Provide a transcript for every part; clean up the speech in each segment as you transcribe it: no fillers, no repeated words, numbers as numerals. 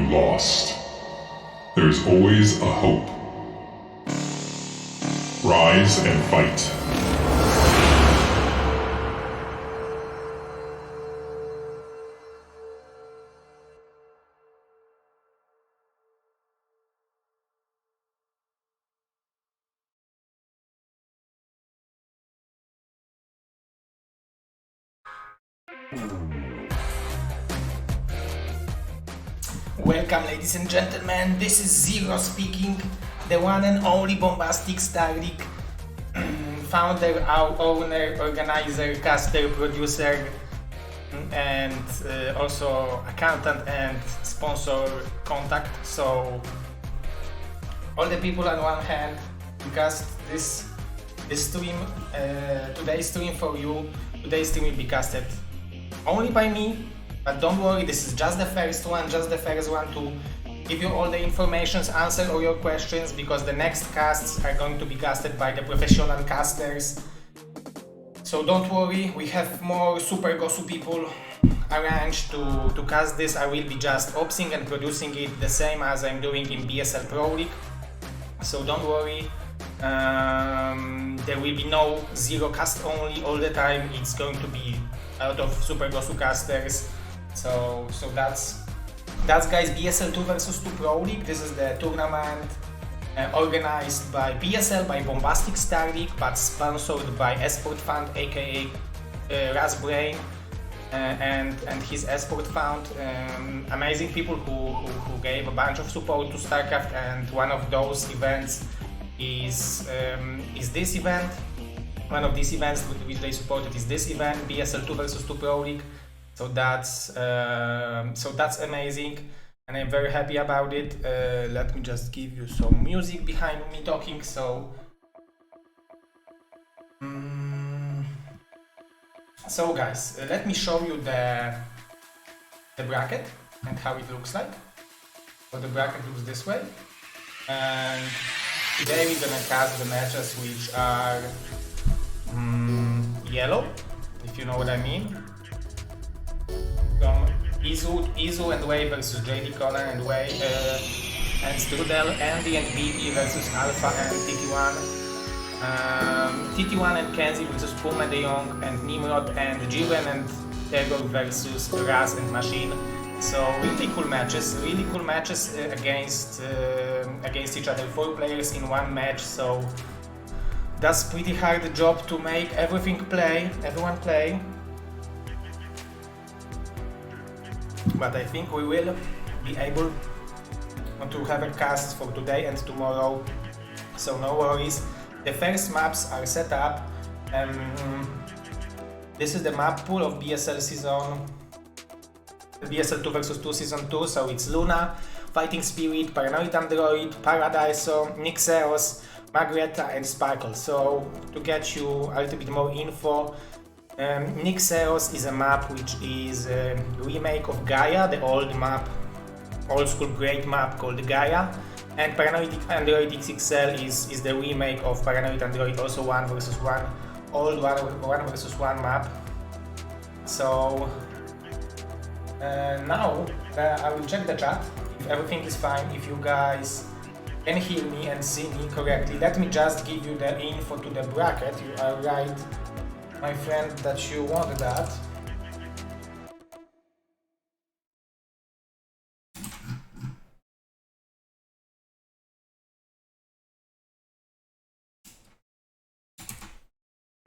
lost, there's always a hope. Rise and fight. Welcome, ladies and gentlemen, this is Zero speaking, the one and only Bombastic Starleague, founder, owner, organizer, caster, producer, and also accountant and sponsor contact. So all the people on one hand, because this stream, today's stream for you, today's stream will be casted only by me. But don't worry, this is just the first one to give you all the information, answer all your questions, because the next casts are going to be casted by the professional casters. So don't worry, we have more super gosu people arranged to cast this. I will be just opsing and producing it the same as I'm doing in BSL Pro League. So don't worry, there will be no zero cast only all the time. It's going to be a lot of super gosu casters. So that's guys, BSL 2v2 Pro League. This is the tournament organized by BSL, by Bombastic Starleague, but sponsored by Esport Fund, aka Razbrain, and his Esport Fund. Amazing people who gave a bunch of support to StarCraft, and one of those events is this event. One of these events which they supported is this event, BSL 2v2 Pro League. So that's amazing, and I'm very happy about it. Let me just give you some music behind me talking. So guys, let me show you the bracket and how it looks like. So the bracket looks this way, and today we're gonna cast the matches which are yellow, if you know what I mean. Izu&Wave versus JDConan&Strudel, Andy and BB versus Alpha and TT1 and Kenzie versus Puma de Jong and Nimrod, and Jiren and Tegor versus Raz and Machine. So really cool matches against each other. 4 players in one match. So that's pretty hard job to make everyone play. But I think we will be able to have a cast for today and tomorrow, so no worries. The first maps are set up. This is the map pool of BSL 2v2 season 2, so it's Luna, Fighting Spirit, Paranoid Android, Paradiso, Nixeros, Magrietta and Sparkle. So to get you a little bit more info, Nixeros is a map which is a remake of Gaia, the old school great map called Gaia, and Paranoid Android XXL is the remake of Paranoid Android, also 1 versus 1, old 1 versus 1 map. So now I will check the chat if everything is fine, if you guys can hear me and see me correctly. Let me just give you the info to the bracket. You are right, my friend, that you want that.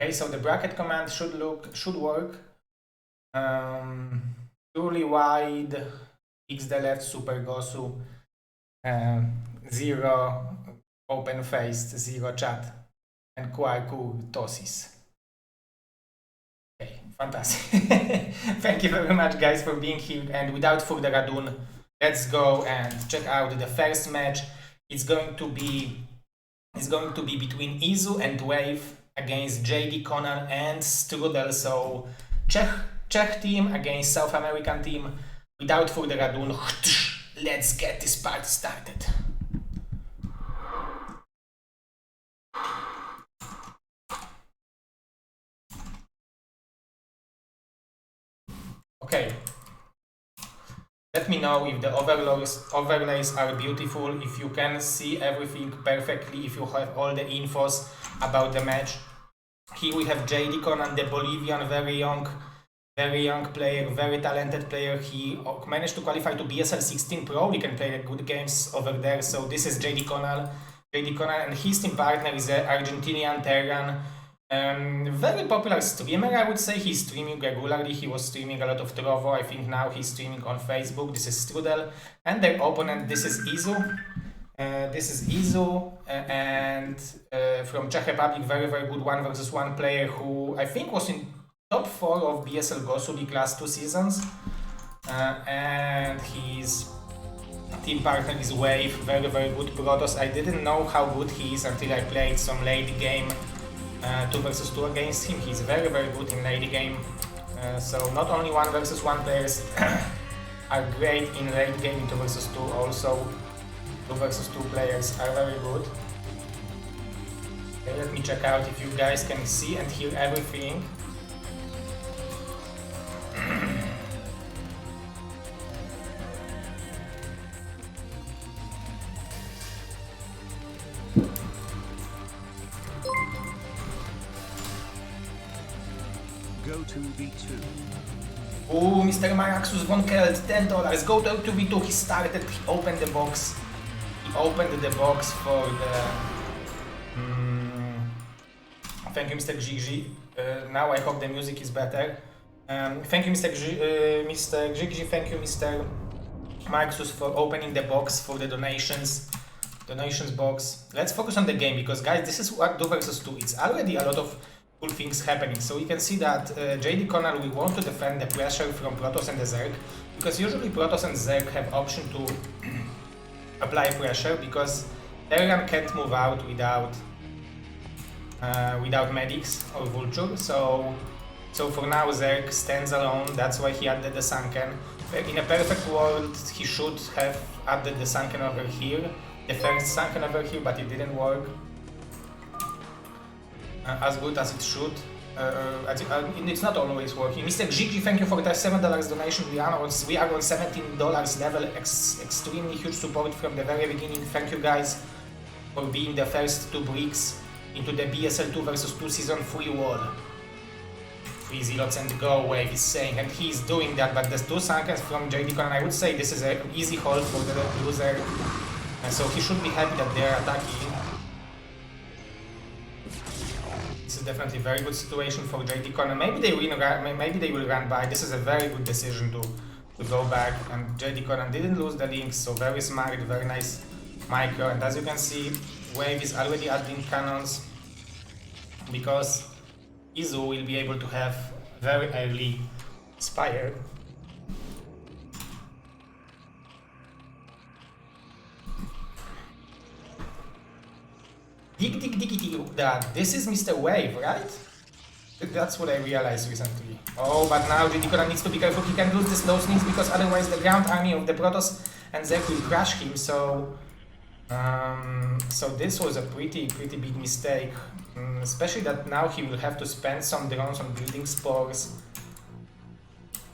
Okay, so the bracket command should work. Truly wide, X the left, super gosu, 0 open faced, 0 chat, and Quarku Tosis. Okay, fantastic. Thank you very much, guys, for being here, and without further ado, let's go and check out the first match. It's going to be between Izu&Wave against JDConan&Strudel. So Czech team against South American team. Without further ado, let's get this party started. Okay, Let me know if the overlays are beautiful, if you can see everything perfectly, if you have all the infos about the match. Here we have JDConan, the Bolivian, very young player, very talented player. He managed to qualify to BSL 16 Pro. We can play good games over there. So this is JDConan, and his team partner is an Argentinian Terran. Very popular streamer, I would say. He's streaming regularly. He was streaming a lot of Trovo. I think now he's streaming on Facebook. This is Strudel. And their opponent, this is Izu. And from Czech Republic, very good 1v1 player who I think was in top 4 of BSL Gosu League last 2 seasons. And his team partner is Wave, very good Protoss. I didn't know how good he is until I played some late game 2 versus 2 against him. He's very good in late game. So not only 1 versus 1 players are great in late game in 2 versus 2, also 2 versus 2 players are very good. Okay, let me check out if you guys can see and hear everything. Go to V2. Oh, Mr. Maraxus von Kelt, $10. Go to 2v2. He started, he opened the box. He opened the box for the... Thank you, Mr. Gigi. Now I hope the music is better. Thank you, Mr. Gigi. Thank you, Mr. Maraxus, for opening the box for the donations box. Let's focus on the game because, guys, this is what 2 versus 2. It's already a lot of cool things happening. So we can see that JDConan will want to defend the pressure from Protoss and the Zerg, because usually Protoss and Zerg have option to apply pressure because Terran can't move out without medics or Vulture. So for now Zerg stands alone. That's why he added the Sunken. In a perfect world he should have added the Sunken over here, the first Sunken over here, but it didn't work as good as it should. It's not always working. Mr. Gigi, thank you for the $7 donation. We are on $17 level. Extremely huge support from the very beginning. Thank you guys for being the first 2 bricks into the BSL 2 versus 2 season free wall. 3 zealots and go, Wave is saying, and he's doing that, but the 2 Sunkens from JDConan, I would say this is an easy hold for the loser, and so he should be happy that they're attacking. This is definitely a very good situation for JDConan. Maybe they will run by. This is a very good decision to go back, and JDConan didn't lose the links, so very smart, very nice micro. And as you can see, Wave is already adding cannons because Izu will be able to have very early Spire. That this is Mr. Wave, right? That's what I realized recently. Oh, but now JDConan needs to be careful. He can't lose those links because otherwise the ground army of the Protoss and Zerg will crush him. So this was a pretty big mistake, especially that now he will have to spend some drones on building spores,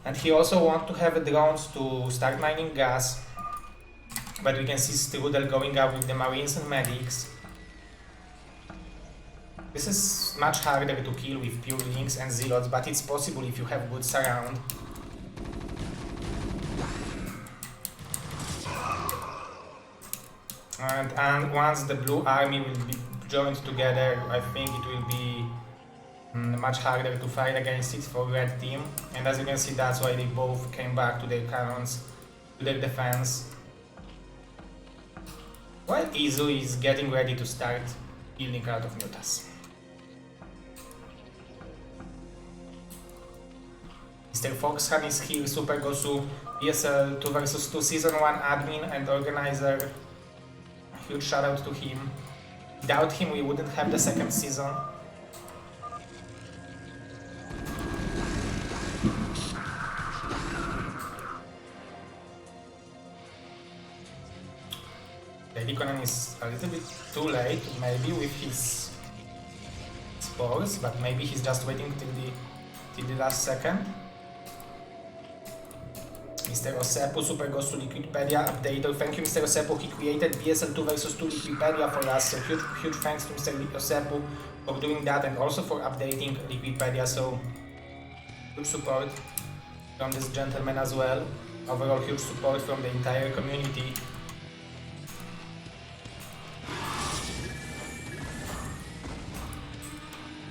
and he also wants to have drones to start mining gas. But we can see Strudel going out with the Marines and medics. This is much harder to kill with pure links and zealots, but it's possible if you have good surround. And once the blue army will be joined together, I think it will be much harder to fight against it for red team. And as you can see, that's why they both came back to their cannons, to their defense. While Izu is getting ready to start building out of Mutas. Mr. Foxham is here, Super Gosu, BSL 2 vs 2 Season 1 admin and organizer. Huge shout out to him. Without him we wouldn't have the second season. JDConan is a little bit too late, maybe with his spores, but maybe he's just waiting till the last second. Mr. Osepu, Super goes to Liquidpedia updater. Thank you, Mr. Osepu. He created BSL 2v2 Liquidpedia for us. So huge thanks to Mr. Osepu for doing that and also for updating Liquidpedia. So good support from this gentleman as well. Overall, huge support from the entire community.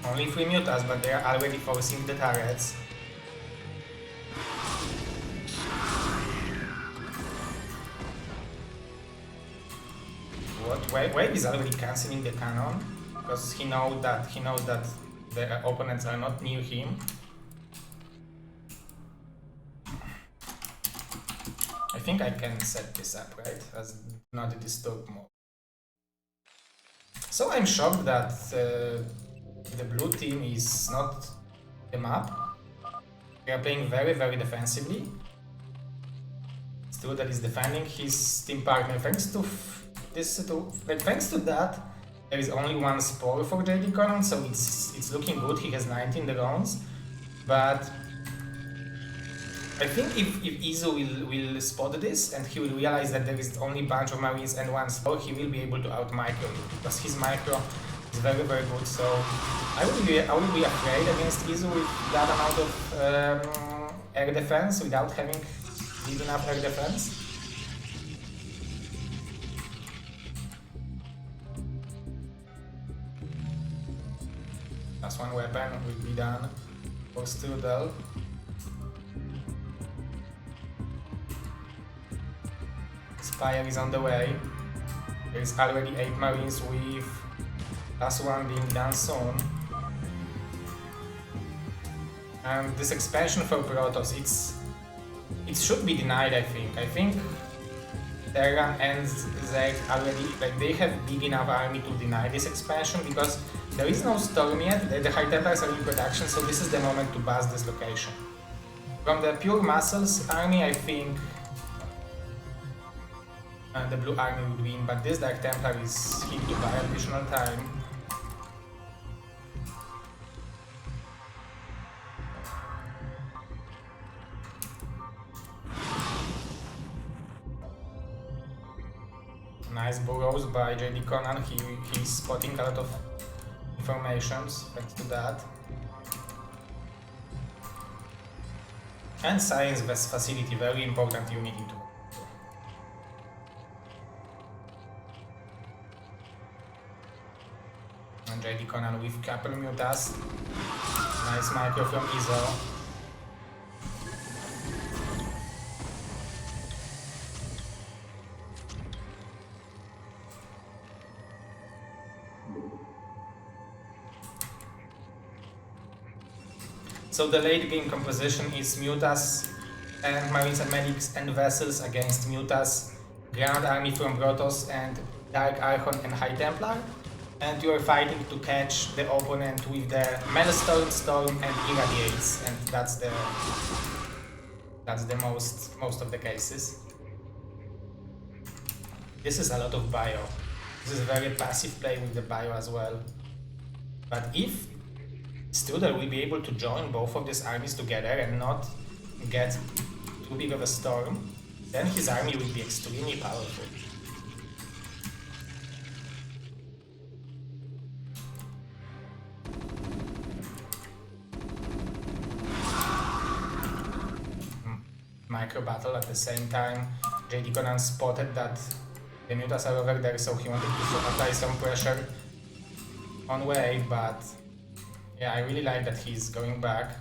Only 3 mutas, but they are already forcing the turrets. What? Wave is already cancelling the cannon because he knows that the opponents are not near him. I think I can set this up, right? As not disturb mode. So I'm shocked that the blue team is not the map. They are playing very defensively. Strudel is defending his team partner. Thanks to that, there is only 1 spore for JDConan, so it's looking good. He has 19 drones, but I think if Izu will spot this and he will realize that there is only a bunch of marines and 1 spore, he will be able to out micro because his micro is very good. So I would be afraid against Izu with that amount of air defense without having deep enough air defense. That's 1 weapon will be done for Strudel. Spire is on the way. There is already 8 marines with +1 being done soon. And this expansion for Protoss, it should be denied, I think. I think Terran and Zerg already, they have big enough army to deny this expansion because there is no storm yet, the High Templars are in production, so this is the moment to bust this location. From the pure muscles army, I think the blue army would win, but this Dark Templar is hit to buy additional time. Nice burrows by JDConan, he's spotting a lot of informations thanks to that. And Science Facility, very important unit into and JDConan with couple mutas. Nice micro from Izo. So the late game composition is mutas and marines and medics and vessels against mutas, ground army from Protoss and Dark Archon and High Templar. And you are fighting to catch the opponent with the Maelstrom, Storm and Irradiates, and that's the most of the cases. This is a lot of bio. This is very passive play with the bio as well. But if Strudel will be able to join both of these armies together and not get too big of a storm, then his army will be extremely powerful. Micro battle at the same time. JDConan spotted that the mutas are over there, so he wanted to apply some pressure on Wave, but yeah, I really like that he's going back.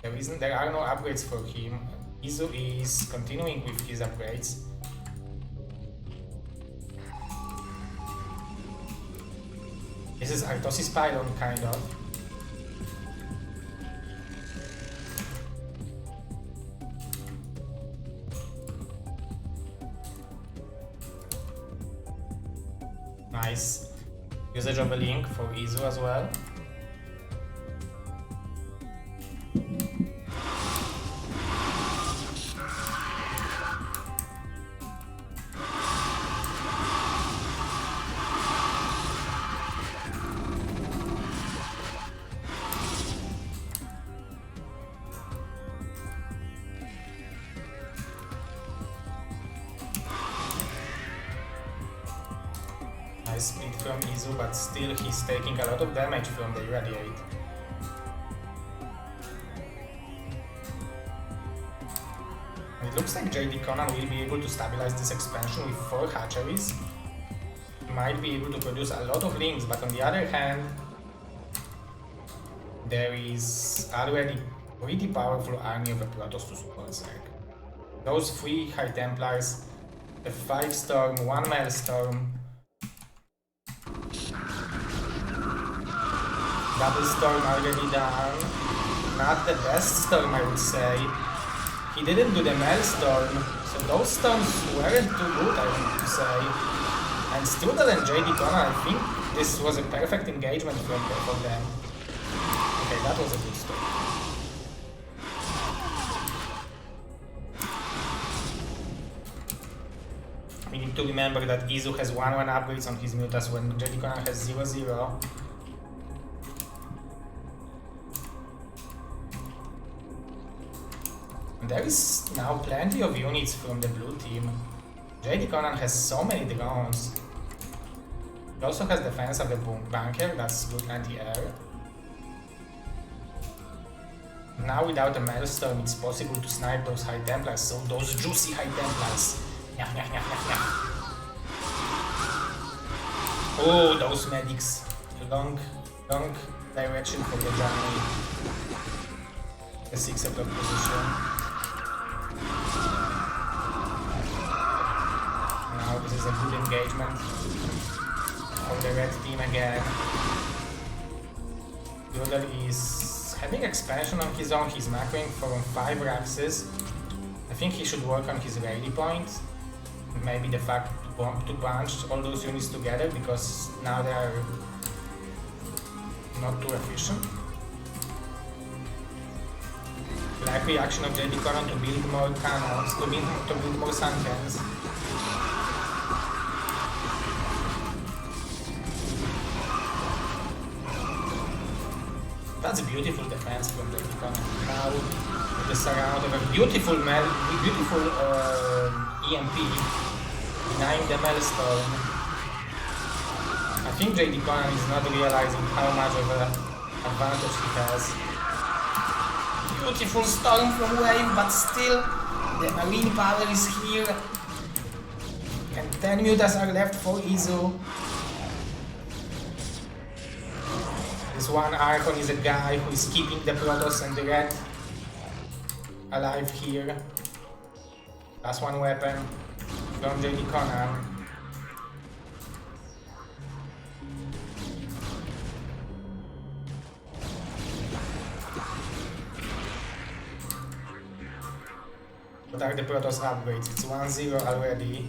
There are no upgrades for him. Izu is continuing with his upgrades. This is Artosis pylon, kind of. Nice usage of a link for Izu as well. nice speed from Izu, but still he's taking a lot of damage from the Irradiate. It looks like JDConan will be able to stabilize this expansion with 4 hatcheries. He might be able to produce a lot of lings, but on the other hand, there is already pretty powerful army of the Protoss to support Zerg. Those 3 High Templars, a 5 Storm, 1 Maelstrom, double Storm already done. Not the best Storm, I would say. He didn't do the Maelstrom, so those Storms weren't too good, I want to say. And Strudel and JDConan, I think this was a perfect engagement for them. Okay, that was a good storm. We need to remember that Izu has 1-1 upgrades on his Mutas when JDConan has 0-0. There is now plenty of units from the blue team. JDConan has so many drones. He also has defense of the bunker, that's good anti-air. Now without a Maelstrom it's possible to snipe those High Templars, so those juicy High Templars. Oh, those medics. Long direction for the journey. The 6 o'clock position. Now this is a good engagement for the red team again. Strudel is having expansion on his own. He's macroing from 5 Raxes. I think he should work on his rally point. Maybe the fact to bunch all those units together, because now they are not too efficient. Like reaction of JDConan to build more cannons, to build more Sunkens. That's a beautiful defense from JDConan. Now with the surround of a beautiful EMP denying the Maelstrom. I think JDConan is not realizing how much of an advantage he has. Beautiful storm from Wave, but still the marine power is here. And 10 mutas are left for Izu. This one Archon is a guy who is keeping the Protoss and the red alive here. That's one weapon from JDConan. What are the Protoss upgrades? It's 1-0 already.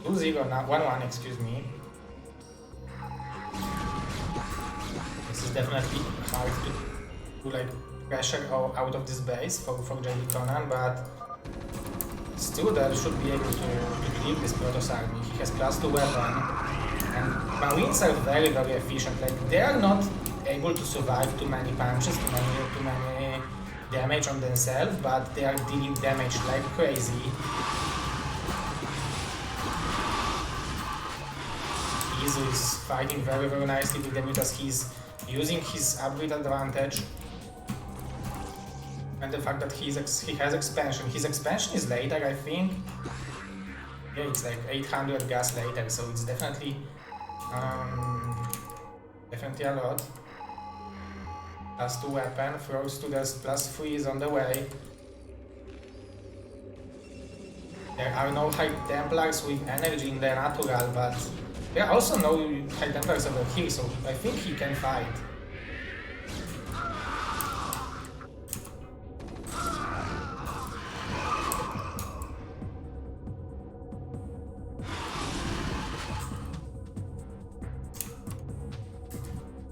2-0 now, 1-1, excuse me. This is definitely hard to like pressure out of this base for JDConan, but Strudel should be able to clear this Protoss army. He has +2 weapon, and Marines are very efficient. Like, they are not able to survive too many punches, too many damage on themselves, but they are dealing damage like crazy. Izu is fighting very nicely with the mutas. He's using his upgrade advantage. And the fact that he has expansion. His expansion is later, I think. Yeah, it's like 800 gas later, so it's definitely a lot. +2 weapon, throws to this +3 is on the way. There are no High Templars with energy in the natural, but there are also no High Templars over here, so I think he can fight.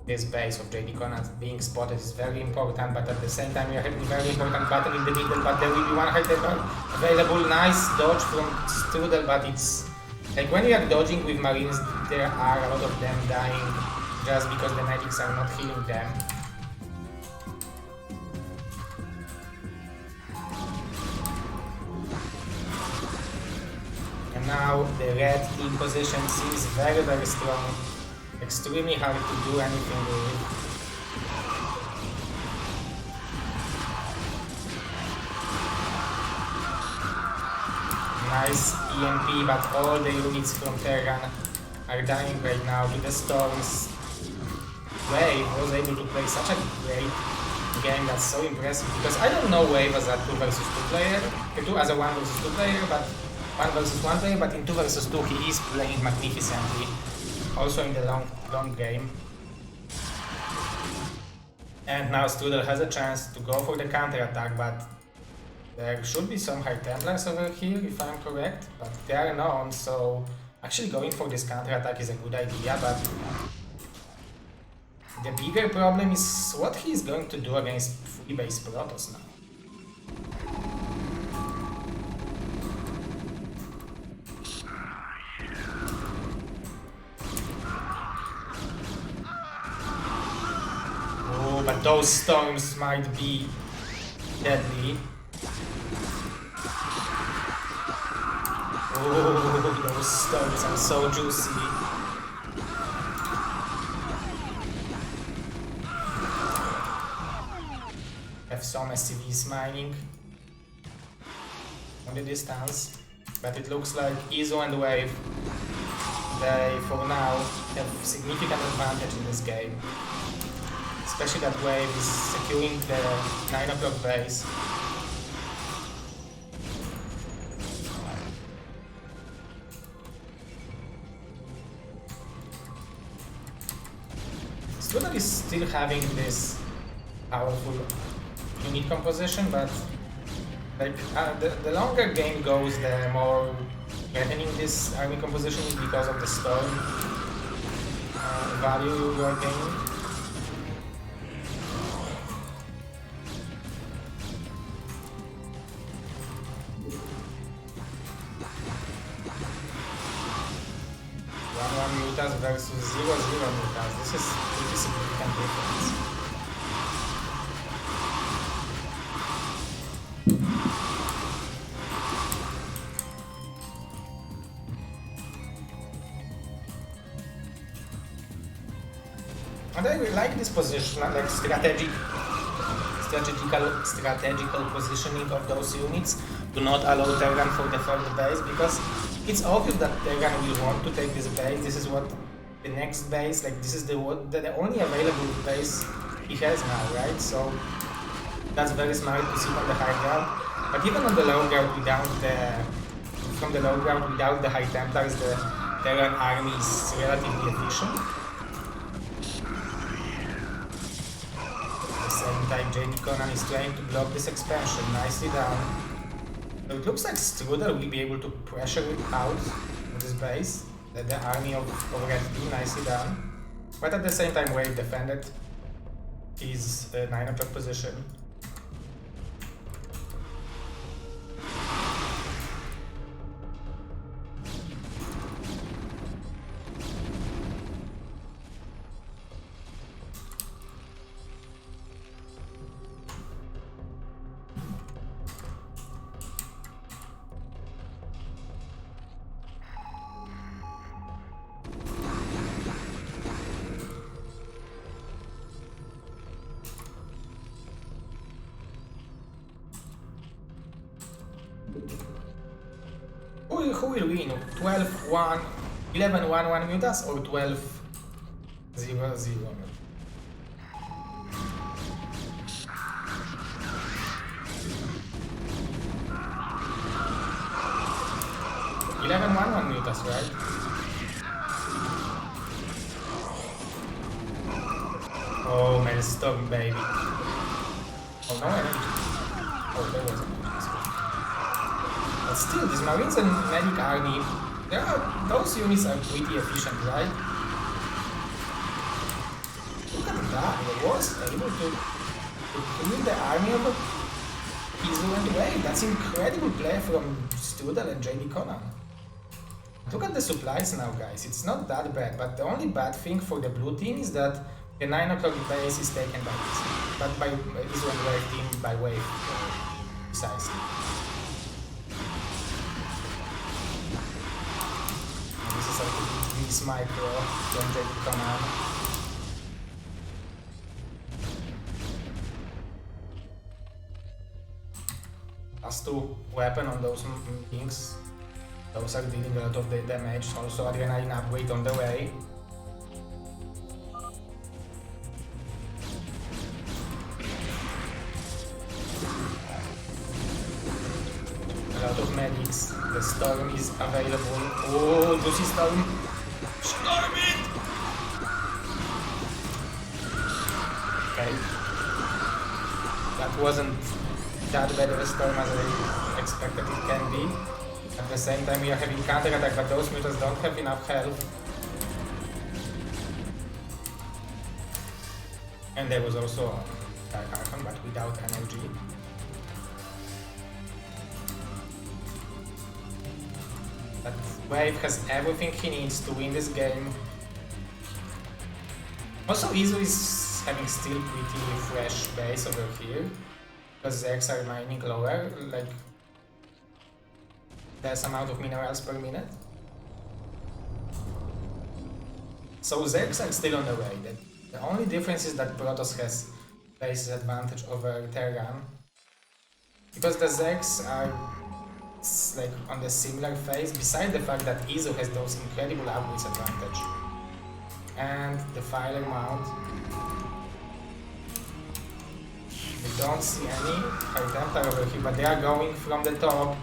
This base of JDConan being spotted is very important, but at the same time we are having a very important battle in the middle, but there will be one High Templar available. Nice dodge from Strudel, but it's like when you are dodging with Marines, there are a lot of them dying just because the medics are not healing them. And Now the red team position seems very very strong. Extremely hard to do anything with. Nice EMP, but all the units from Terran are dying right now to the storms. Wave was able to play such a great game, that's so impressive, because I don't know Wave as a 2 versus 2 player, as a 1 versus 2 player, but 1 versus 1 player, but in 2 versus 2 he is playing magnificently, also in the long game. And now Strudel has a chance to go for the counter attack, but there should be some High Templars over here if I'm correct, but they are known, so actually going for this counter attack is a good idea, but the bigger problem is what he is going to do against fully based Protoss now. Oh, but those storms might be deadly. Oh, those storms are so juicy. Have some SCVs mining on the distance, but it looks like Izu&Wave, they for now have significant advantage in this game. Especially that Wave is securing the 9 o'clock base. Strudel is still having this powerful unit composition, but like the longer game goes, the more threatening this army composition is because of the storm value you are gaining. One mutas versus 0-0 mutas. This is pretty significant difference. And I really like this position, like strategical positioning of those units. Do not allow Terran for the third base, because it's obvious that Terran will want to take this base. This is what the next base, like this is the only available base he has now, right? So that's very smart to sit on the high ground. But even on the low ground without the High Templars, the Terran army is relatively efficient. At the same time, JDConan is trying to block this expansion nicely down. So it looks like Strudel will be able to pressure it out of this base, the army of Red Team nicely down. But at the same time, Wave defended his 9 o'clock position. Who will win? 12-1, 11-1-1 mutas or 12-0-0? 11-1-1 mutas, right? Oh, Maelstrom, baby. Oh, no energy. Oh, there was energy. But still, this Marines and Medic army, those units are pretty efficient, right? Look at that, the War's able to kill the army of Izu&Wave. That's incredible play from Strudel and JDConan. Look at the supplies now, guys. It's not that bad, but the only bad thing for the blue team is that the 9 o'clock base is taken by this, but by Izu&Wave team by Wave, precisely. this micro from JDConan. +2 weapon on those things. Those are dealing a lot of the damage. Also adrenaline upgrade on the way. A lot of medics. The storm is available. Oh, Lucy Storm! Storm it! Okay. That wasn't that bad of a storm as I expected it can be. At the same time we are having counter-attack, but those mutants don't have enough health. And there was also Dark Archon, but without energy. But Wave has everything he needs to win this game. Also, Izu is having still pretty fresh base over here, because Zergs are mining lower, like less amount of minerals per minute. So Zergs are still on the way. The only difference is that Protoss has base advantage over Terran, because the Zergs are like on the similar phase, beside the fact that Izu has those incredible upgrades advantage. And the Filer mount. We don't see any High Templar over here, but they are going from the top.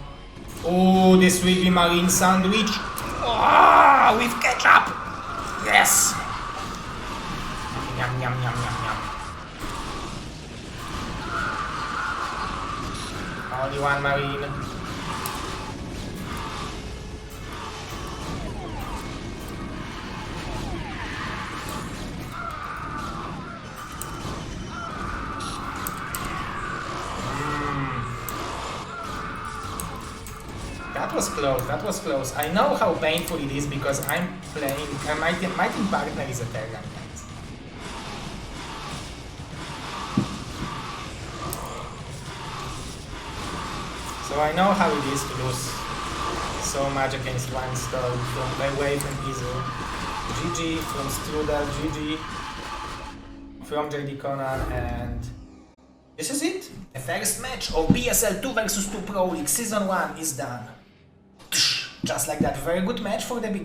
Oh, this will be Marine Sandwich! Oh, with ketchup! Yes! Yum, yum, yum, yum, yum. Only one Marine. That was close. I know how painful it is because I'm playing, my team partner is a Terran, guys. So I know how it is to lose so much against one storm from Wave and Izu. GG from Strudel, GG from JDConan, and this is it. The first match of BSL 2v2 Pro League Season 1 is done. Just like that, very good match for the beginning.